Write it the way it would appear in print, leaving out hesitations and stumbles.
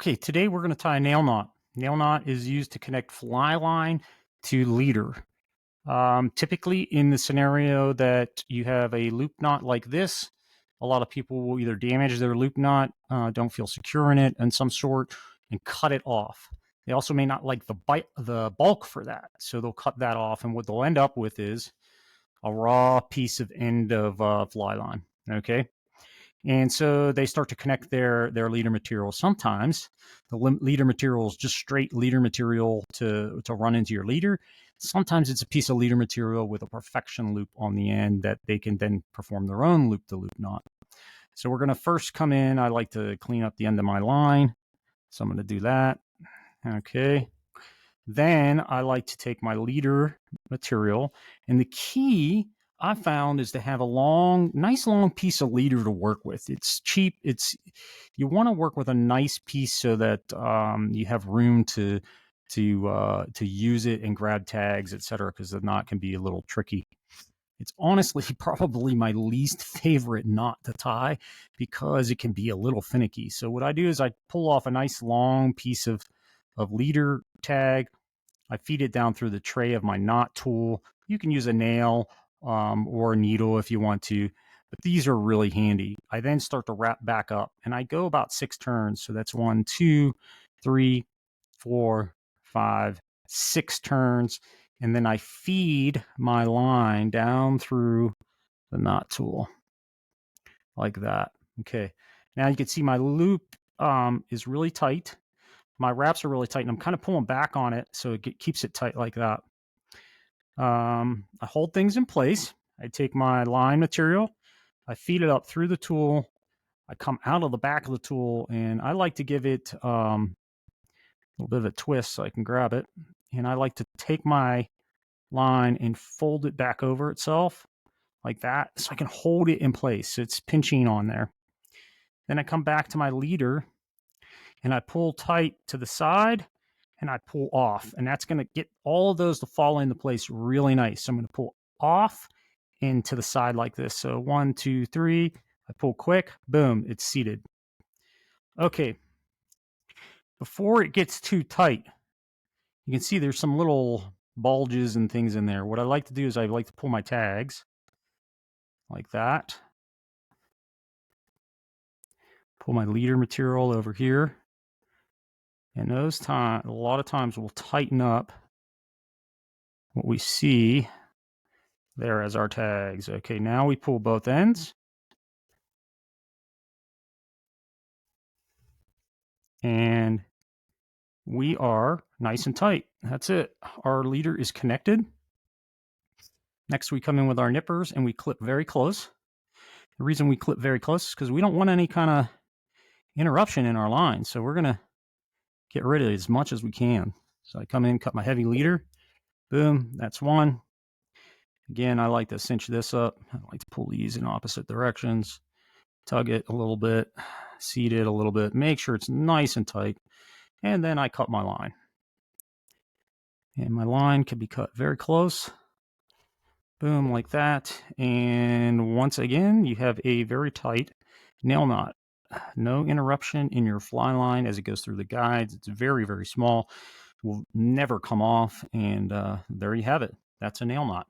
Okay, today we're going to tie a nail knot. Nail knot is used to connect fly line to leader. Typically, in the scenario that you have a loop knot like this, a lot of people will either damage their loop knot, don't feel secure in it, and some sort, and cut it off. They also may not like the bulk for that, so they'll cut that off, and what they'll end up with is a raw piece of end of fly line. Okay, and so they start to connect their leader material. Sometimes the leader material is just straight leader material to run into your leader. Sometimes it's a piece of leader material with a perfection loop on the end that they can then perform their own loop-to-loop knot. So we're going to first come in. I like to clean up the end of my line, so I'm going to do that. Okay. Then I like to take my leader material, and the key I found is to have a nice long piece of leader to work with. It's cheap. You want to work with a nice piece so that you have room to use it and grab tags, etc. Because the knot can be a little tricky. It's honestly probably my least favorite knot to tie because it can be a little finicky. So what I do is I pull off a nice long piece of leader tag. I feed it down through the tray of my knot tool. You can use a nail or a needle if you want to, but these are really handy. I then start to wrap back up, and I go about 6 turns. So that's 1, 2, 3, 4, 5, 6 turns, and then I feed my line down through the knot tool like that. Okay, now you can see my loop is really tight. My wraps are really tight, and I'm kind of pulling back on it so it keeps it tight like that. I hold things in place. I take my line material, I feed it up through the tool, I come out of the back of the tool, and I like to give it a little bit of a twist so I can grab it. And I like to take my line and fold it back over itself like that so I can hold it in place. So it's pinching on there. Then I come back to my leader and I pull tight to the side and I pull off, and that's going to get all of those to fall into place really nice. So I'm going to pull off and to the side like this. So 1, 2, 3, I pull quick, boom, it's seated. Okay, before it gets too tight, you can see there's some little bulges and things in there. What I like to do is I like to pull my tags like that. Pull my leader material over here. And those a lot of times we'll tighten up what we see there as our tags. Okay, now we pull both ends. And we are nice and tight. That's it. Our leader is connected. Next, we come in with our nippers and we clip very close. The reason we clip very close is because we don't want any kind of interruption in our line. So we're going to get rid of it as much as we can. So I come in, cut my heavy leader. Boom, that's one. Again, I like to cinch this up. I like to pull these in opposite directions. Tug it a little bit, seat it a little bit, make sure it's nice and tight. And then I cut my line. And my line can be cut very close. Boom, like that. And once again, you have a very tight nail knot. No interruption in your fly line as it goes through the guides. It's very, very small. Will never come off. And there you have it. That's a nail knot.